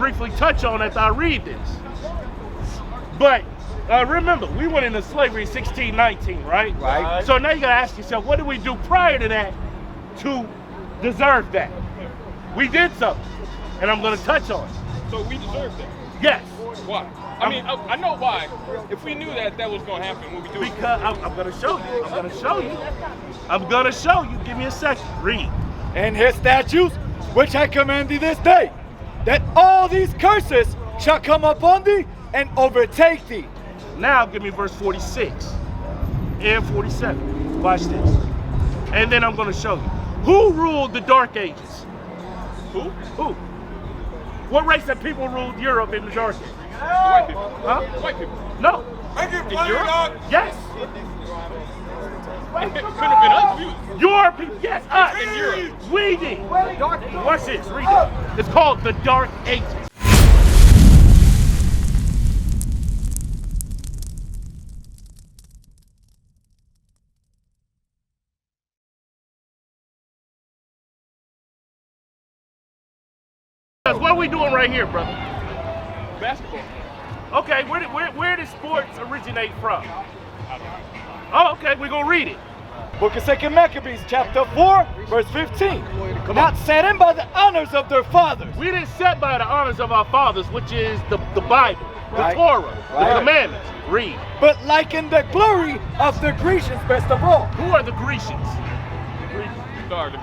briefly touch on after I read this. But remember, we went into slavery in 1619, right? Right. So now you gotta ask yourself, what did we do prior to that to deserve that? We did something, and I'm gonna touch on it. So we deserve that. Yes. Why? I mean, I know why. If we knew that was going to happen, what we do? Because I'm gonna show you. I'm gonna show you. I'm gonna show you. Give me a second. Read. And his statutes, which I command thee this day, that all these curses shall come upon thee and overtake thee. Now give me verse 46 and 47. Watch this. And then I'm gonna show you. Who ruled the Dark Ages? Who? What race of people ruled Europe in the Dark Ages? White people. Huh? White people. No. In Europe? Yes. It couldn't have been us. Your people. Yes. Us. In Europe. We did. Watch this. Read it. It's called the Dark Ages. What are we doing right here, brother? Basketball. Okay, where did sports originate from? Oh, okay, we're gonna read it. Book of 2 Maccabees, chapter 4, verse 15. Come Not on. set in by the honors of their fathers. We didn't set by the honors of our fathers, which is the Bible, Right. the Torah, Right. the commandments. Read. But like in the glory of the Grecians best of all. Who are the Grecians? The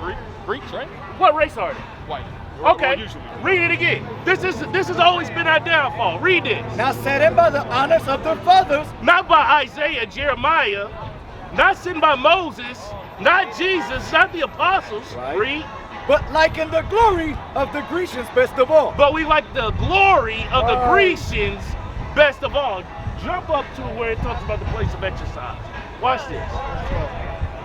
Greeks, right? What race are they? White. Okay, Usually. read it again. This has always been our downfall. Read this. Not set in by the honors of their fathers. Not by Isaiah, Jeremiah, not sent by Moses, not Jesus, not the apostles. Right. Read. But like in the glory of the Grecians best of all. But we like the glory of the Grecians best of all. Jump up to where it talks about the place of exercise. Watch this.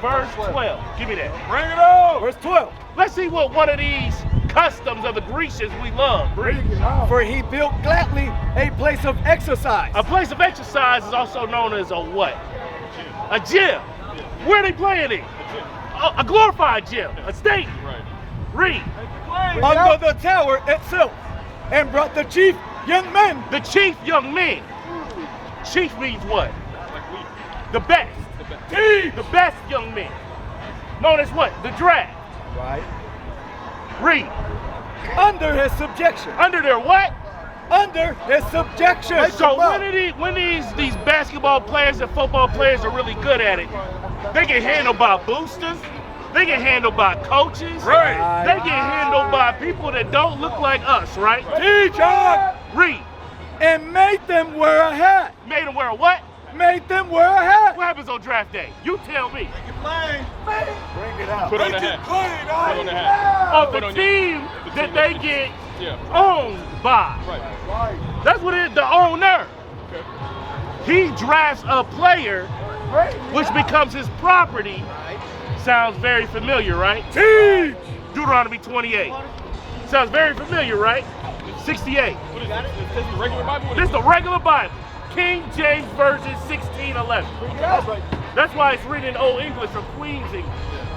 Verse 12. Give me that. Bring it on! Verse 12. Let's see what one of these customs of the Grecians we love. Read. For he built gladly a place of exercise. A place of exercise is also known as a what? A gym. Where are they playing it? A glorified gym. A stadium. Right. Read. Under the tower itself. And brought the chief young men. The chief young men. Chief means what? Like we. The best. The best young men. Known as what? The draft. Right. Read. Under his subjection. Under their what? Under his subjection. So when these basketball players and football players are really good at it, they get handled by boosters, they get handled by coaches, Right. they get handled by people that don't look like us, right? Teacher! Read. And made them wear a hat. Made them wear a what? Made them wear a hat. What happens on draft day? You tell me. Bring it out. Put on the hat. Put on the hat. Of Put the on your- team the that team. they get Yeah. owned by. Right. That's what it is, the owner. Okay. He drafts a player which becomes his property. Sounds very familiar, right? Teach! Deuteronomy 28. Sounds very familiar, right? 68. What is this? Is this the regular Bible? What This is is the regular Bible. King James Version 1611. That's why it's written in Old English or Queen's English.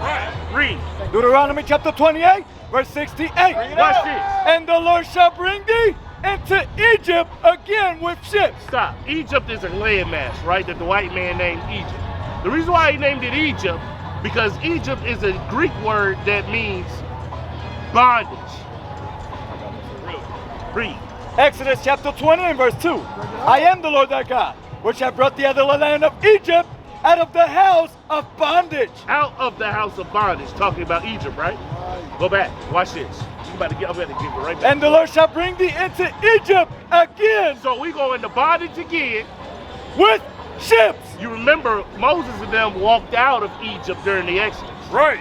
Right. Read. Deuteronomy chapter 28, verse 68. Watch this. And the Lord shall bring thee into Egypt again with ships. Stop. Egypt is a landmass, right? That the white man named Egypt. The reason why he named it Egypt, because Egypt is a Greek word that means bondage. Read. Exodus chapter 20 and verse 2. I am the Lord thy God, which have brought thee out of the land of Egypt, out of the house of bondage. Out of the house of bondage, talking about Egypt, right? Go back. Watch this. I'm about to give it right back. And the Lord shall bring thee into Egypt again So we go into bondage again. with ships. You remember Moses and them walked out of Egypt during the Exodus. Right.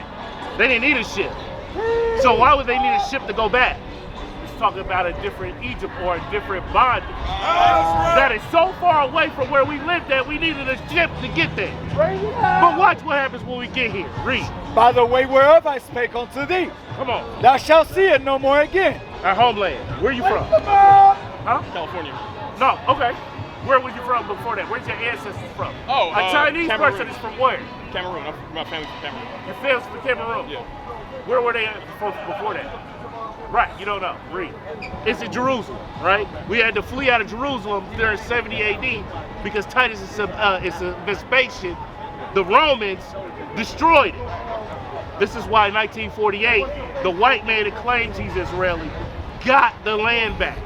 They didn't need a ship. So why would they need a ship to go back? It's talking about a different Egypt or a different bondage. That is so far away from where we lived that we needed a ship to get there. But watch what happens when we get here. Read. By the way whereof I spake unto thee, Come on. thou shalt see it no more again. Our homeland. Where you from? Huh? California. No, okay. Where were you from before that? Where's your ancestors from? Oh, a Chinese Cameroon. person is from where? Cameroon. My family's from Cameroon. Your family's from Cameroon. Yeah. Where were they from before that? Right, you don't know. Read. It's in Jerusalem, right? We had to flee out of Jerusalem during 70 AD because Titus is Vespasian, the Romans, destroyed it. This is why in 1948, the white man that claims he's Israeli got the land back.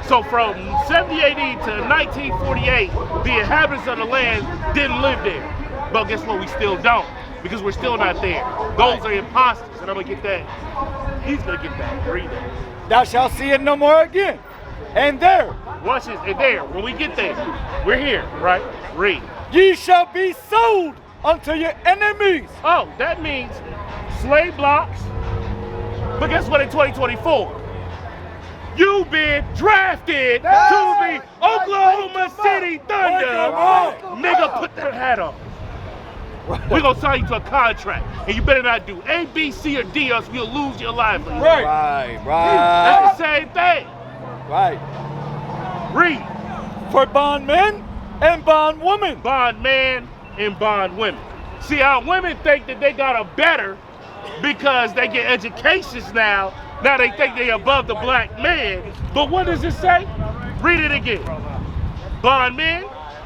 So from 70 AD to 1948, the inhabitants of the land didn't live there. But guess what? We still don't, because we're still not there. Those are imposters, and I'm going to get that. He's going to get that. Read that. Thou shalt see it no more again. And there, Watch this. And there, when we get there, we're here, right? Read. ye shall be sold unto your enemies. Oh, that means slave blocks. But guess what? In 2024, you've been drafted to the Oklahoma City Thunder. Nigga, put that hat on. We're going to sign you to a contract, and you better not do A, B, C, or D, or else we'll lose your livelihood. Right. That's the same thing. Right. Read. For bondmen and bondwomen. Bondman and bondwomen. See, our women think that they got a better because they get educations now. Now they think they above the black man. But what does it say? Read it again. Bondmen,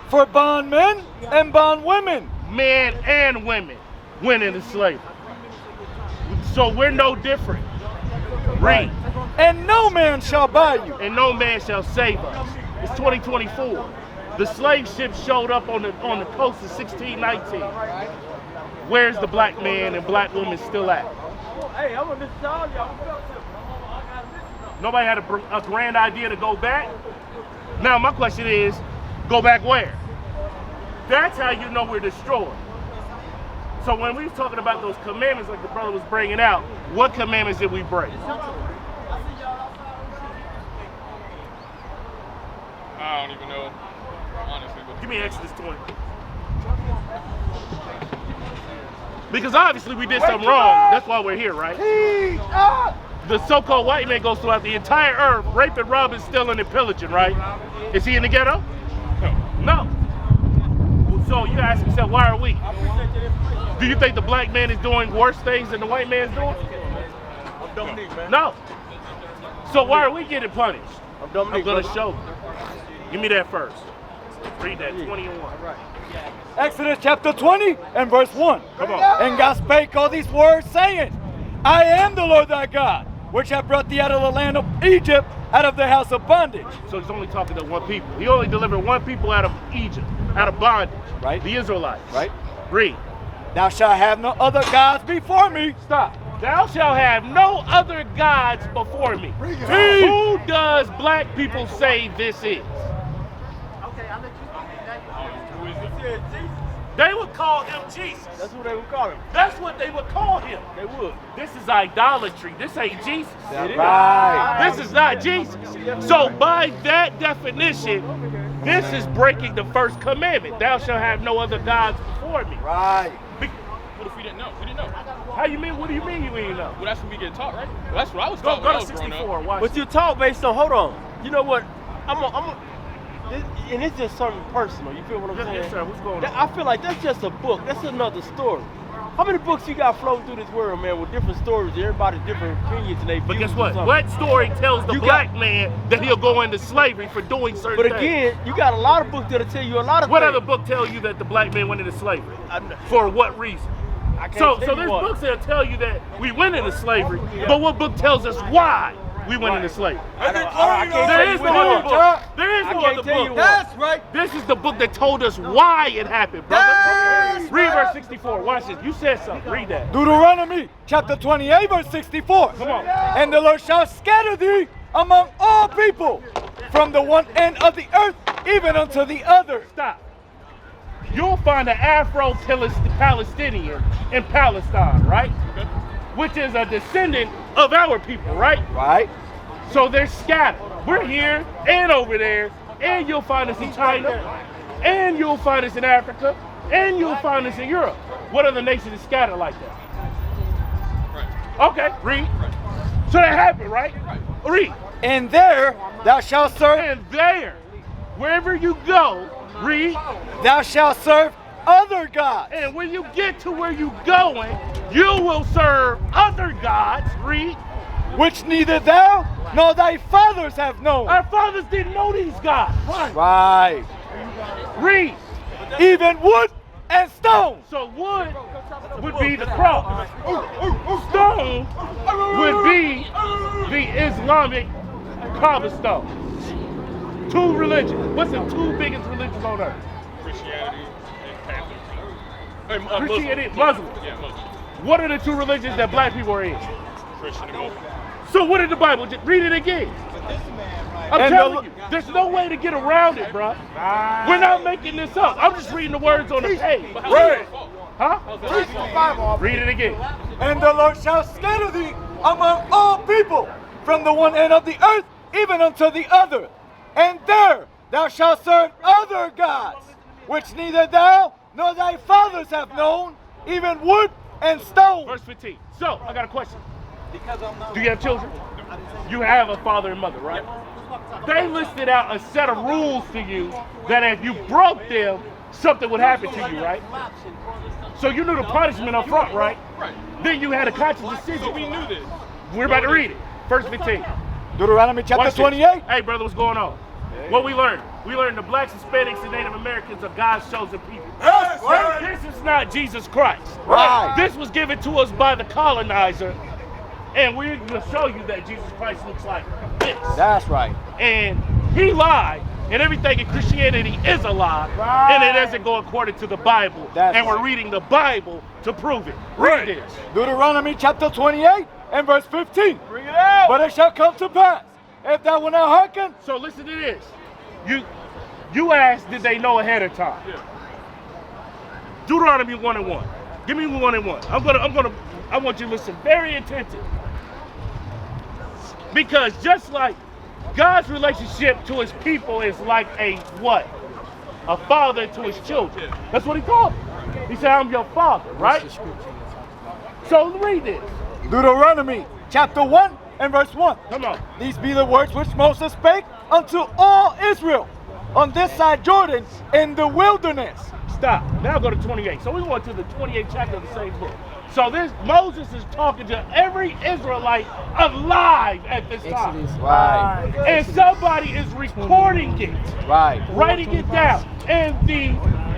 For bondmen and bondwomen. men and women went into slavery. So we're no different. Read. And no man shall buy you. And no man shall save us. It's 2024. The slave ships showed up on the coast of 1619. Where's the black man and black woman still at? Hey, I'm gonna miss all y'all. Nobody had a grand idea to go back. Now my question is, go back where? That's how you know we're destroyed. So when we was talking about those commandments like the brother was bringing out, what commandments did we break? I don't even know, honestly. But Give me Exodus 20. Because obviously we did something wrong. That's why we're here, right? The so-called white man goes throughout the entire earth, raping, robbing, stealing, and pillaging, right? Is he in the ghetto? No. So you ask yourself, why are we? Do you think the black man is doing worse things than the white man's doing? I'm Dominique, man. No. So why are we getting punished? I'm Dominique. I'm going to brother. show you. Give me that first. Read that, 20 and 1. Exodus chapter 20 and verse 1. Come on. And God spake all these words, saying, I am the Lord thy God, which have brought thee out of the land of Egypt, out of the house of bondage. So he's only talking to one people. He only delivered one people out of Egypt, out of bondage. Right. The Israelites. Right. Read. Thou shalt have no other gods before me. Stop. Thou shalt have no other gods before me. Who does black people say this is? They would call him Jesus. That's what they would call him. That's what they would call him. They would. This is idolatry. This ain't Jesus. Right. This is not Jesus. So by that definition, this is breaking the first commandment. Thou shalt have no other gods before me. Right. what if we didn't know? We didn't know. How you mean? What do you mean you ain't know? Well, that's what we get taught, right? Well, that's what I was Go taught when I to was growing 64. up. Watch. But you talk based on, hold on. You know what? And it's just something personal. You feel what I'm saying? Yes, sir. What's going on? I feel like that's just a book. That's another story. How many books you got floating through this world, man, with different stories, everybody different opinions, and they. But guess what? What story tells the black man that he'll go into slavery for doing certain But things? again, you got a lot of books that'll tell you a lot of What things. other book tell you that the black man went into slavery? I- For what reason? I can't So tell you there's what. books that'll tell you that we went into slavery, but what book tells us why we went into slavery? I can't There tell is you no what other it is. book. There is I no can't other tell you book. what. That's right. This is the book that told us why it happened, brother. Yes, Read verse 64. Watch this. You said something. Read that. Deuteronomy chapter 28 verse 64. Come on. And the Lord shall scatter thee among all people, from the one end of the earth even unto the other. Stop. You'll find an Afro-Palestinian in Palestine, right? Which is a descendant of our people, right? Right. So they're scattered. We're here and over there, and you'll find us in China, and you'll find us in Africa, and you'll find us in Europe. What other nation is scattered like that? Right. Okay, read. So that happened, right? Read. And there thou shalt serve, And there, wherever you go, read. thou shalt serve other gods. And when you get to where you're going, you will serve other gods, read. which neither thou nor thy fathers have known. Our fathers didn't know these guys. Right. Read. Even wood and stone. So wood would be the cross. Stone would be the Islamic cobblestone. Two religions. What's the two biggest religions on earth? Christianity and Catholic. Christianity, Muslim. Yeah, Muslim. What are the two religions that black people are in? Christian and Muslim. So what did the Bible? Just read it again. I'm telling you, there's no way to get around it, bro. We're not making this up. I'm just reading the words on the page. Right. Huh? Read it again. And the Lord shall scatter thee among all people, from the one end of the earth even unto the other. And there thou shalt serve other gods, which neither thou nor thy fathers have known, even wood and stone. Verse 15. So, I got a question. Do you have children? You have a father and mother, right? They listed out a set of rules to you that if you broke them, something would happen to you, right? So you knew the punishment up front, right? Right. Then you had a conscious decision. So we knew this. We're about to read it. Verse 15. Deuteronomy chapter Watch this. 28. Hey, brother, what's going on? What we learned? We learned the blacks, Hispanics, and Native Americans are God's chosen people. Yes, This is not Jesus Christ. Right. This was given to us by the colonizer, and we're going to show you that Jesus Christ looks like this. That's right. And he lied, and everything in Christianity is a lie, and it doesn't go according to the Bible. That's and we're right. reading the Bible to prove it. Read this. Deuteronomy chapter 28 and verse 15. Bring it out. But it shall come to pass, if thou wilt not hearken. So listen to this. You asked, did they know ahead of time? Yeah. Deuteronomy 1 and 1. Give me 1 and 1. I want you to listen very attentive. Because just like God's relationship to his people is like a what? A father to his children. That's what he called them. He said, I'm your father, right? So read this. Deuteronomy chapter 1 and verse 1. Come on. These be the words which Moses spake unto all Israel on this side Jordan in the wilderness. Stop. Now go to 28. So we went to the 28th chapter of the same book. So this Moses is talking to every Israelite alive at this time. Right. And somebody is recording it, Right. writing it down. And the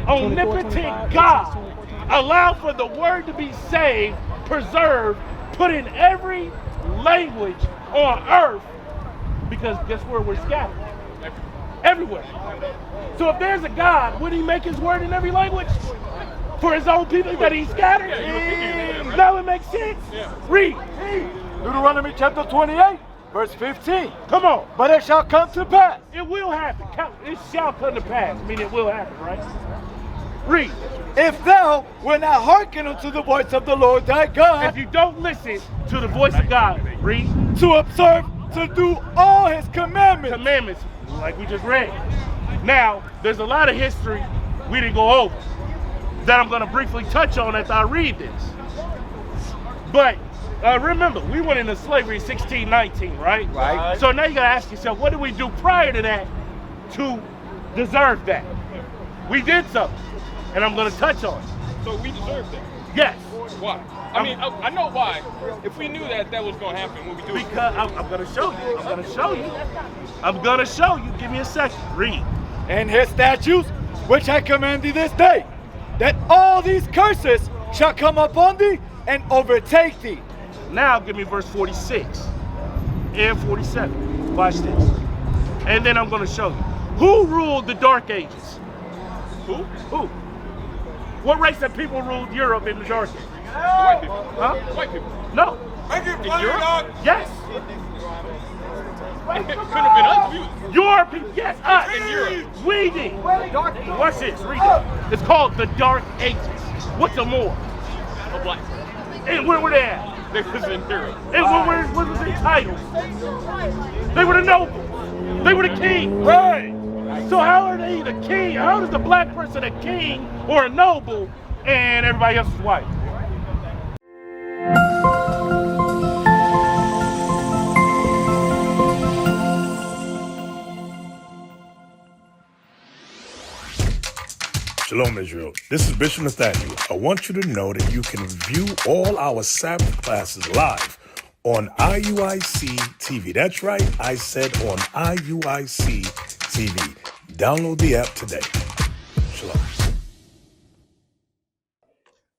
omnipotent God allowed for the word to be saved, preserved, put in every language on earth, because guess where we're scattered? Everywhere. So if there's a God, would he make his word in every language? For his own people that he scattered? Yeah, Now it makes sense? Yeah. Read. Deuteronomy chapter 28 verse 15. Come on. But it shall come to pass. It will happen. It shall come to pass. I mean, it will happen, right? Read. If thou wilt not hearken unto the voice of the Lord thy God, If you don't listen to the voice of God, read. to observe, to do all his commandments. Commandments, like we just read. Now, there's a lot of history we didn't go over that I'm going to briefly touch on as I read this. But remember, we went into slavery in 1619, right? Right. So now you got to ask yourself, what did we do prior to that to deserve that? We did something, and I'm going to touch on it. So we deserve that. Yes. Why? I mean, I know why. If we knew that was going to happen, what we do? Because I'm going to show you. I'm going to show you. I'm going to show you. Give me a second. Read. And his statutes, which I command thee this day, that all these curses shall come upon thee and overtake thee. Now give me verse 46 and 47. Watch this. And then I'm going to show you. Who ruled the Dark Ages? Who? Who? What race of people ruled Europe in the Dark Ages? White people. Huh? White people. No. In Europe? Yes. It couldn't have been us. Your people. Yes, us. In Europe. We did. Watch this. Read it. It's called the Dark Ages. What's a more? A black. And where were they at? They was in Europe. And what was their titles? They were the nobles. They were the king. Right. So how are they the king? How is the black person a king or a noble and everybody else is white? Shalom, Israel. This is Bishop Nathaniel. I want you to know that you can view all our Sabbath classes live on IUIC TV. That's right, I said on IUIC TV. Download the app today. Shalom.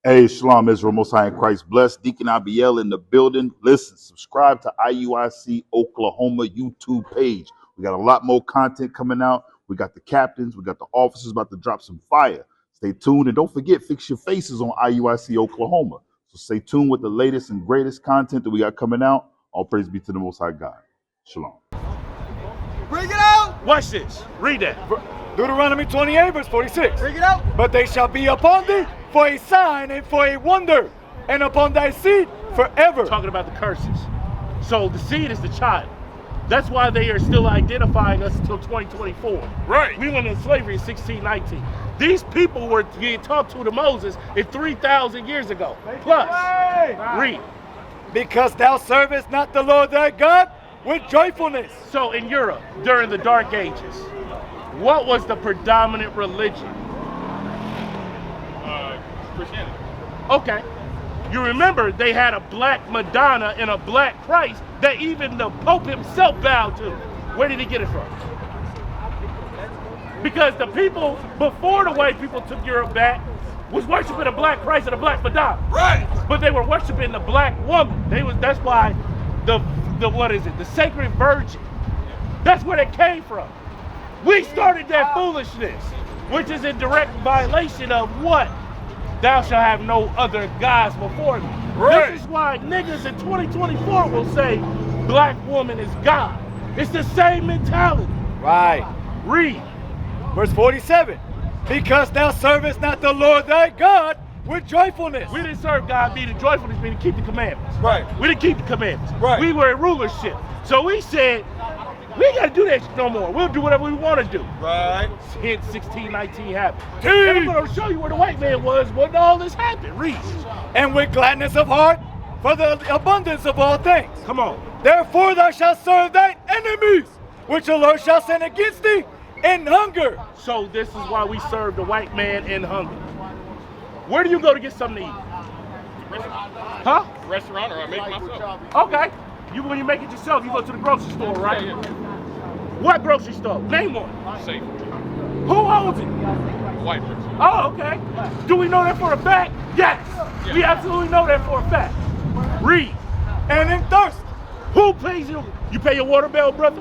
Hey, Shalom, Israel, Most High in Christ. Blessed Deacon Abiel in the building. Listen, subscribe to IUIC Oklahoma YouTube page. We got a lot more content coming out. We got the captains. We got the officers about to drop some fire. Stay tuned. And don't forget, fix your faces on IUIC Oklahoma. So stay tuned with the latest and greatest content that we got coming out. All praise be to the Most High God. Shalom. Bring it out! Watch this. Read that. Deuteronomy 28, verse 46. Bring it out! But they shall be upon thee for a sign and for a wonder, and upon thy seed forever. Talking about the curses. So the seed is the child. That's why they are still identifying us until 2024. Right. We went into slavery in 1619. These people were being talked to Moses in 3,000 years ago. Plus, read. Because thou servest not the Lord thy God with joyfulness. So in Europe, during the Dark Ages, what was the predominant religion? Christianity. Okay. You remember they had a black Madonna and a black Christ that even the Pope himself bowed to. Where did he get it from? Because the people before the white people took Europe back was worshiping a black Christ and a black Madonna. Right. But they were worshiping the black woman. That's why the what is it? The sacred virgin. That's where it came from. We started that foolishness, which is in direct violation of what? Thou shalt have no other gods before me. Right. This is why niggas in 2024 will say black woman is God. It's the same mentality. Right. Read. Verse 47. Because thou servest not the Lord thy God with joyfulness. We didn't serve God meaning joyfulness, meaning keep the commandments. Right. We didn't keep the commandments. Right. We were in rulership. So we said, we ain't got to do that shit no more. We'll do whatever we want to do. Right. Hence 1619 happened. And I'm going to show you where the white man was when all this happened. Read. And with gladness of heart for the abundance of all things. Come on. Therefore thou shalt serve thine enemies, which the Lord shall send against thee in hunger. So this is why we serve the white man in hunger. Where do you go to get something to eat? Huh? Restaurant, or I make myself. Okay. When you make it yourself, you go to the grocery store, right? Yeah. What grocery store? Name one. Safe. Who owns it? White person. Oh, okay. Do we know that for a fact? Yes. Yeah. We absolutely know that for a fact. Read. And in thirst. Who pays you? You pay your water bill, brother?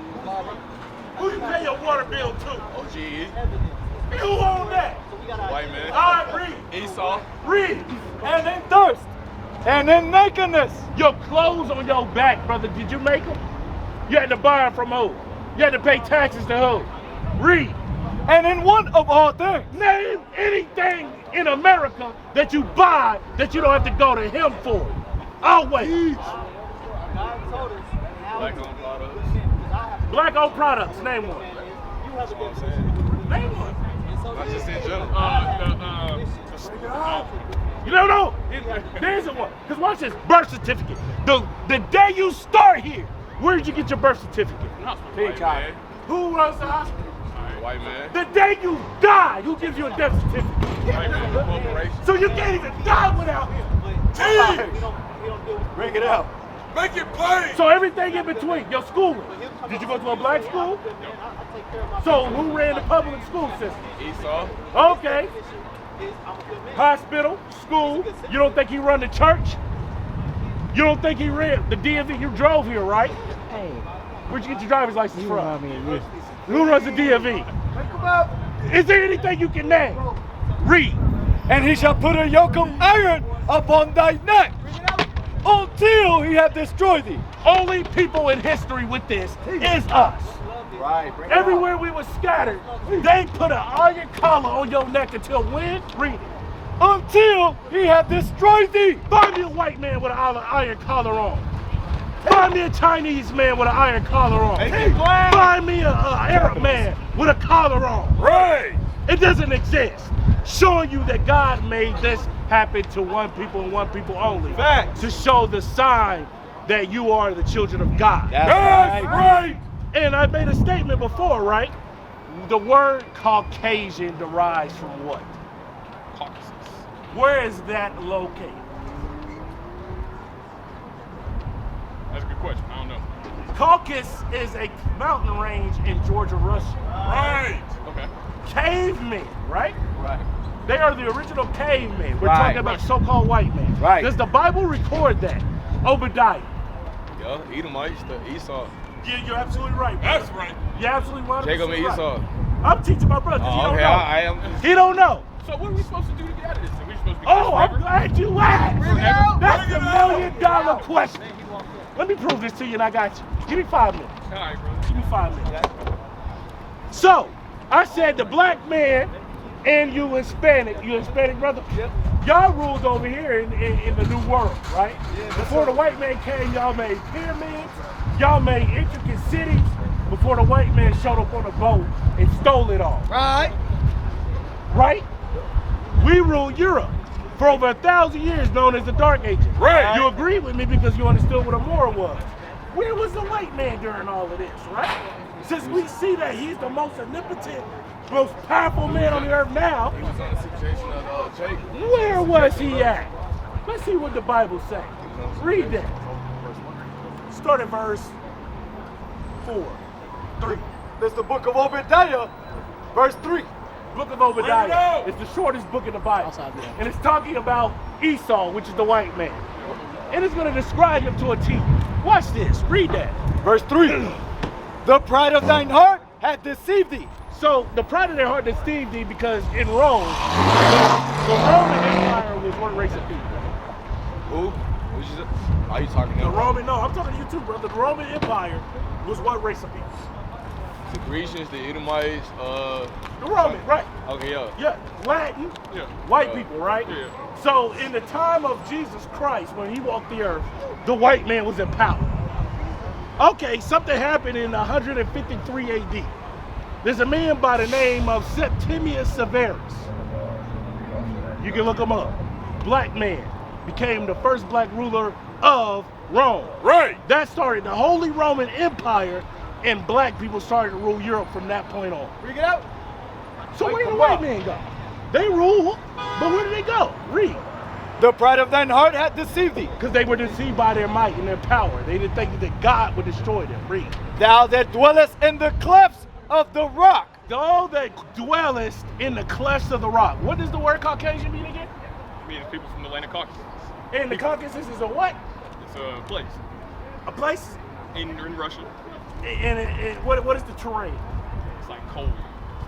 Who you pay your water bill to? OG. Who own that? White man. All right, read. Esau. Read. And in thirst. And in nakedness. Your clothes on your back, brother, did you make them? You had to buy them from who? You had to pay taxes to who? Read. And in want of all things. Name anything in America that you buy that you don't have to go to him for. Always. Black-owned products. Black-owned products, name one. That's what I'm saying. Name one. Not just in general. You don't know. There isn't one. Because watch this, birth certificate. The day you start here, where did you get your birth certificate? White man. Who runs the hospital? White man. The day you die, who gives you a death certificate? White man. Corporation. So you can't even die without him. Bring it out. Make it plain. So everything in between, your schooling. Did you go to a black school? So who ran the public school system? Esau. Okay. Hospital, school. You don't think he run the church? You don't think he ran the DMV? You drove here, right? Hey, Where'd you get your driver's license from? I mean, Who runs the DMV? Is there anything you can name? Read. And he shall put a yoke of iron upon thy neck until he have destroyed thee. Only people in history with this is us. Right. Everywhere we were scattered, they put an iron collar on your neck until when? Read it. Until he have destroyed thee. Find me a white man with an iron collar on. Find me a Chinese man with an iron collar on. Find me an Arab man with a collar on. Right. It doesn't exist. Showing you that God made this happen to one people and one people only. Facts. To show the sign that you are the children of God. That's right. And I made a statement before, right? The word Caucasian derives from what? Caucasus. Where is that located? Caucasus is a mountain range in Georgia, Russia. Right. Okay. Cavemen, right? Right. They are the original cavemen. We're Right. talking about so-called white men. Right. Does the Bible record that? Obadiah. Yeah, Edomites, the Esau. Yeah, you're absolutely right, brother. That's right. You're absolutely 100% Jacob and right. Esau. I'm teaching my brother. He Oh, don't okay, know. I am. He don't know. So what are we supposed to do to get out of this? Are we supposed to be Oh, I'm forever? glad you asked. Bring it out. That's Bring the it out. million-dollar question. Let me prove this to you, and I got you. Give me 5 minutes. All right, bro. Give me 5 minutes. So, I said the black man and you Hispanic brother? Yep. Y'all ruled over here in the new world, right? Yeah, Before the white man came, y'all made pyramids, y'all made intricate cities, before the white man showed up on a boat and stole it all. Right. Right? We ruled Europe for over 1,000 years, known as the Dark Ages. Right. You agree with me because you understood what a Moor was. Where was the white man during all of this, right? Since we see that he's the most omnipotent, most powerful man on the earth now, He was on the situation of Jacob. where was he at? Let's see what the Bible says. Read that. Start at verse 4. 3. This is the book of Obadiah, verse 3. Book of Bring it Obadiah. out. It's the shortest book in the Bible. And it's talking about Esau, which is the white man. And it's going to describe him to a T. Watch this. Read that. Verse 3. The pride of thine heart hath deceived thee. So the pride of their heart deceived thee because in Rome, the Roman Empire was one race of people. Who? Who's you? Are you talking The about? Roman, no, I'm talking to you too, brother. The Roman Empire was one race of people. The Grecians, the Edomites, The Roman, right? okay, yeah. Yeah, Latin, Yeah. white people, right? Yeah. So in the time of Jesus Christ, when he walked the earth, the white man was in power. Okay, something happened in 153 AD. There's a man by the name of Septimius Severus. You can look him up. Black man became the first black ruler of Rome. Right. That started the Holy Roman Empire, and black people started to rule Europe from that point on. Bring it out. So Wait, where did the come white on. man go? They rule, but where did they go? Read. The pride of thine heart hath deceived thee. Because they were deceived by their might and their power. They didn't think that God would destroy them. Read. Thou that dwellest in the clefts of the rock. Thou that dwellest in the clefts of the rock. What does the word Caucasian mean again? Meaning people from the land of Caucasus. And the Caucasus is a what? It's a place A place? in Russia. And what is the terrain? It's like cold,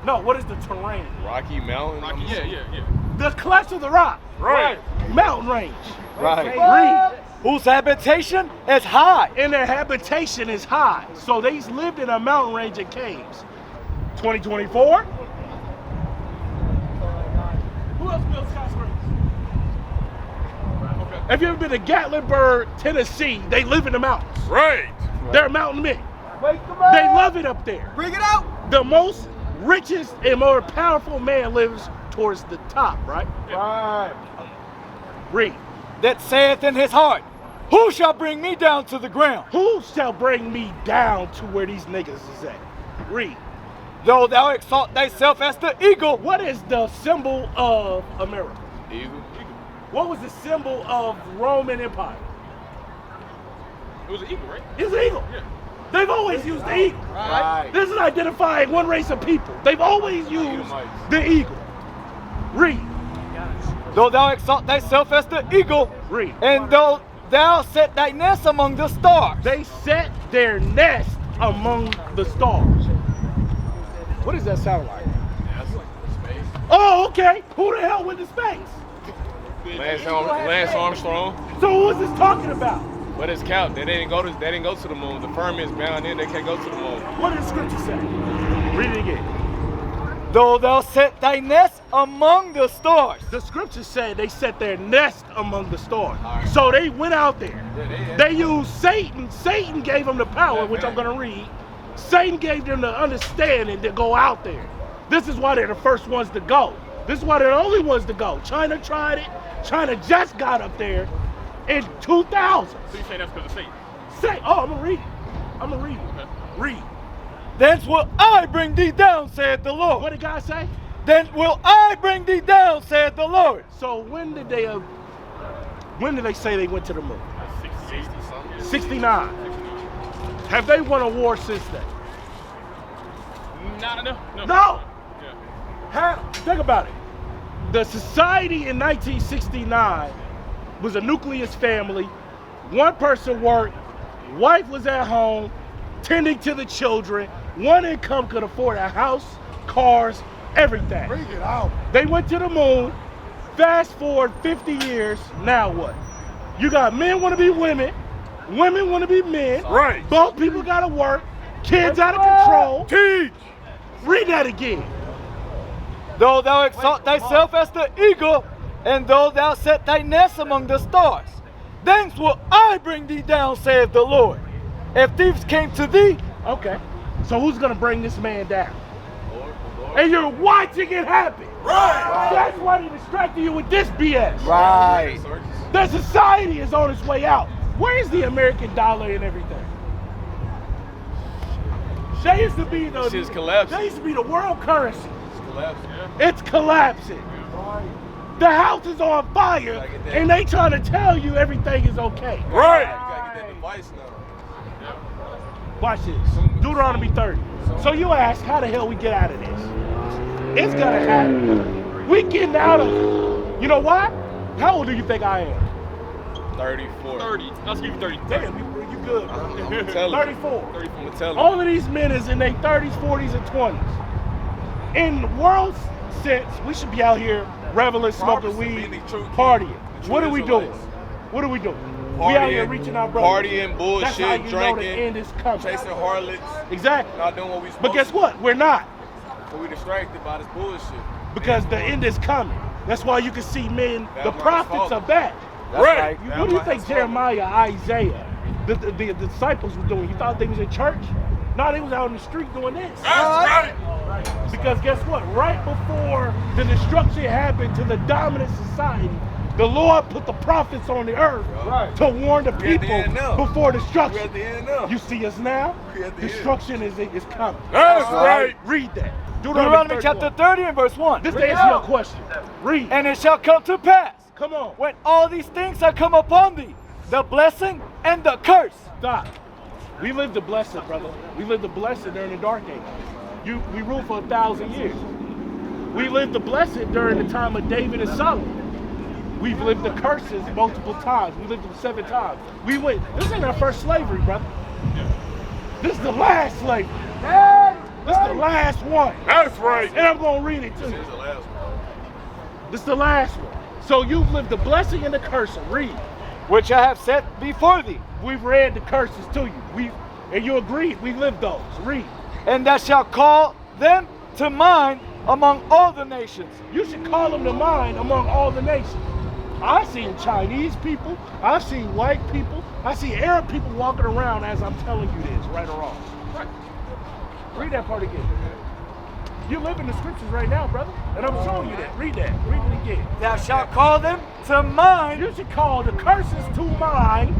No, what is the terrain? rocky mountain. Rocky, yeah. The clefts of the rock. Right. Mountain range. Right. Read. Whose habitation is high. And their habitation is high. So they lived in a mountain range of caves. 2024. Who else built skyscrapers? Okay. Have you ever been to Gatlinburg, Tennessee? They live in the mountains. Right. They're mountain men. Wake them up. They love it up there. Bring it out. The most richest and more powerful man lives towards the top, right? Right. Read. That saith in his heart, who shall bring me down to the ground? Who shall bring me down to where these niggas is at? Read. Though thou exalt thyself as the eagle. What is the symbol of America? Eagle. What was the symbol of Roman Empire? It was an eagle, right? It's the eagle. Yeah. They've always used the eagle. Right. This is identifying one race of people. They've always used Edomites. the eagle. Read. Though thou exalt thyself as the eagle. Read. And though thou set thy nest among the stars. They set their nest among the stars. What does that sound like? Yeah, that's space. Oh, okay. Who the hell went to space? Lance Armstrong. So who is this talking about? But it's count. They didn't go to the moon. The firmament's bound in. They can't go to the moon. What does scripture say? Read it again. Though thou set thy nest among the stars. The scripture said they set their nest among the stars. Alright. So they went out there. Yeah, They used Satan. Satan gave them the power, which I'm going to read. Satan gave them the understanding to go out there. This is why they're the first ones to go. This is why they're the only ones to go. China tried it. China just got up there in 2000. So you saying that's because of Satan? I'm going to read it. I'm going to read it. Okay. Read. Thence will I bring thee down, saith the Lord. What did God say? Then will I bring thee down, saith the Lord. So when did they say they went to the moon? 60 something. 69. Have they won a war since then? No. No! Yeah. Think about it. The society in 1969 was a nucleus family. One person worked, wife was at home, tending to the children. One income could afford a house, cars, everything. Bring it out. They went to the moon. Fast forward 50 years, now what? You got men want to be women, women want to be men. Right. Both people got to work, kids out of control. Teach. Read that again. Though thou exalt thyself as the eagle, and though thou set thy nest among the stars, thence will I bring thee down, saith the Lord. If thieves came to thee, Okay, so who's gonna bring this man down? And you're watching it happen. Right. That's why they distracted you with this BS. right. The society is on its way out. Where is the American dollar and everything? They used to be the Shit's collapsing. They used to be the world currency. It's collapsing. It's collapsing. The house is on fire, and they trying to tell you everything is okay. Right. You gotta get that device now. Watch this. Deuteronomy 30. So you ask, how the hell we get out of this? It's gonna happen. We getting out of it. You know why? How old do you think I am? 34. 30. I'll give you 30. Damn, you good. I'm telling you. 34. 34. I'm telling you. All of these men is in their 30s, 40s, and 20s. In world sense, we should be out here reveling, smoking weed, partying. What are we doing? What are we doing? We out here reaching our brothers. Partying, That's how bullshit, you know the drinking, end is coming. chasing harlots, Exactly. not doing what we supposed But guess to. what? We're not. But we distracted by this bullshit. Because the end is coming. That's why you can see men, That's the why prophets it's are back. Right. What do you think Jeremiah, Isaiah, the disciples were doing? You thought they was in church? No, they was out in the street doing this. Because guess what? Right before the destruction happened to the dominant society, the Lord put the prophets on the earth to warn the We at the people end now. before We destruction. at the end now. You see us now? We at the end. Destruction is coming. That's right. Read that. Deuteronomy chapter 30 and verse 1. This to answer your question. Read. And it shall come to pass, Come on. when all these things are come upon thee, the blessing and the curse. Stop. We lived the blessed, brother. We lived the blessed during the dark age. We ruled for 1,000 years. We lived the blessed during the time of David and Solomon. We've lived the curses multiple times. We lived them 7 times. This ain't our first slavery, brother. This is the last slavery. This is the last one. That's right. And I'm going to read it to you. This is the last one. This is the last one. So you've lived the blessing and the curse. Read. Which I have set before thee. We've read the curses to you. And you agreed. We lived those. Read. And thou shalt call them to mind among all the nations. You should call them to mind among all the nations. I've seen Chinese people. I've seen white people. I see Arab people walking around as I'm telling you this, right or wrong. Right. Read that part again. You live in the scriptures right now, brother. And I'm showing you that. Read that. Read it again. Thou shalt call them to mind You should call the curses to mind.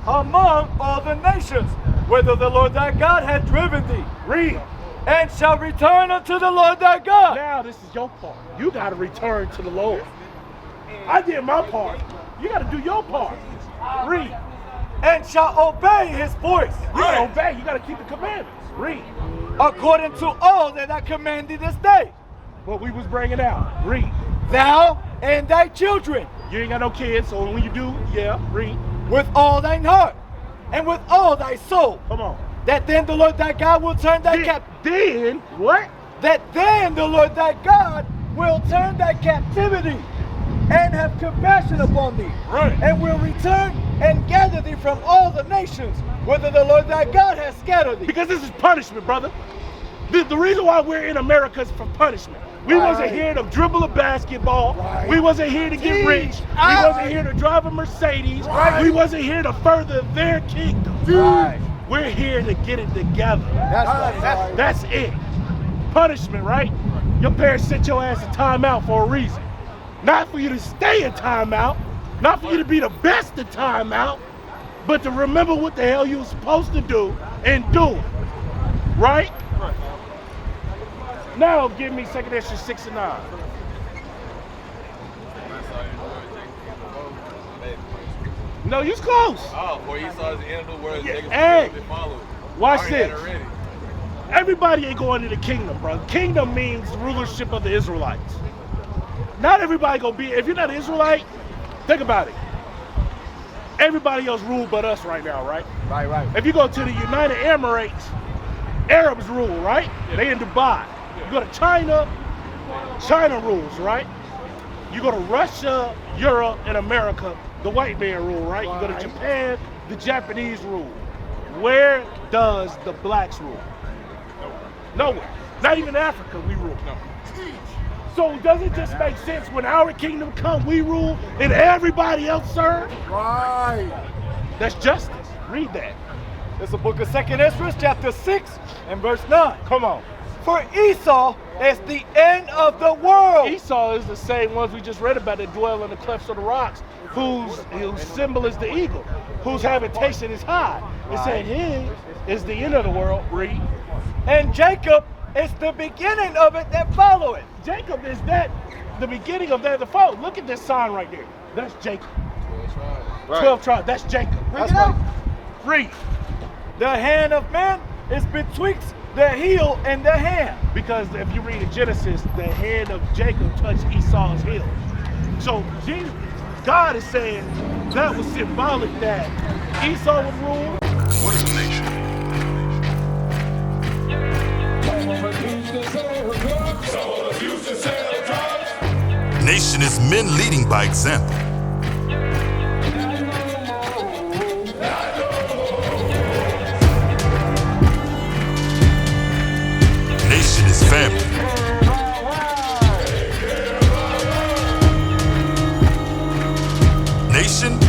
among all the nations, whither the Lord thy God hath driven thee, Read. and shall return unto the Lord thy God. Now this is your part. You got to return to the Lord. I did my part. You got to do your part. Read. And shall obey his voice. You got to obey. You got to keep the commandments. Read. According to all that I command thee this day. What we was bringing out. Read. Thou and thy children, You ain't got no kids, so when you do, yeah, read. with all thine heart, and with all thy soul. Come on. That then the Lord thy God will turn thy Then, what? That then the Lord thy God will turn thy captivity and have compassion upon thee. Right. And will return and gather thee from all the nations, whither the Lord thy God has scattered thee. Because this is punishment, brother. The reason why we're in America is for punishment. We wasn't here to dribble a basketball. We wasn't here to get rich. We wasn't here to drive a Mercedes. We wasn't here to further their kingdom. We're here to get it together. That's it. Punishment, right? Your parents sent your ass a timeout for a reason. Not for you to stay in timeout, not for you to be the best at timeout, but to remember what the hell you were supposed to do and do it. Right? Now give me 2nd Ezra 6 and 9. No, you was close. Oh, for Esau is the end of the world. Yeah, hey. Follow. Watch this. Everybody ain't going to the kingdom, bro. Kingdom means rulership of the Israelites. Not everybody gonna be, if you're not an Israelite, think about it. Everybody else rule but us right now, right? Right. If you go to the United Emirates, Arabs rule, right? They in Dubai. You go to China, China rules, right? You go to Russia, Europe, and America, the white man rule, right? You go to Japan, the Japanese rule. Where does the blacks rule? Nowhere. Not even Africa we rule. No. So does it just make sense when our kingdom come, we rule, and everybody else serve? Right. That's justice. Read that. It's the book of 2nd Ezra, chapter 6 and verse 9. Come on. For Esau is the end of the world. Esau is the same ones we just read about that dwell in the clefts of the rocks, whose symbol is the eagle, whose habitation is high. It said his is the end of the world. Read. And Jacob is the beginning of it that follow it. Jacob is that, the beginning of that, the fall. Look at this sign right there. That's Jacob. 12 tribes. That's Jacob. Bring it out. Read. The hand of man is betwixt the heel and the hand. Because if you read in Genesis, the hand of Jacob touched Esau's heel. So God is saying that was symbolic that Esau would rule. What is a nation? Nation is men leading by example. Nation is family. Nation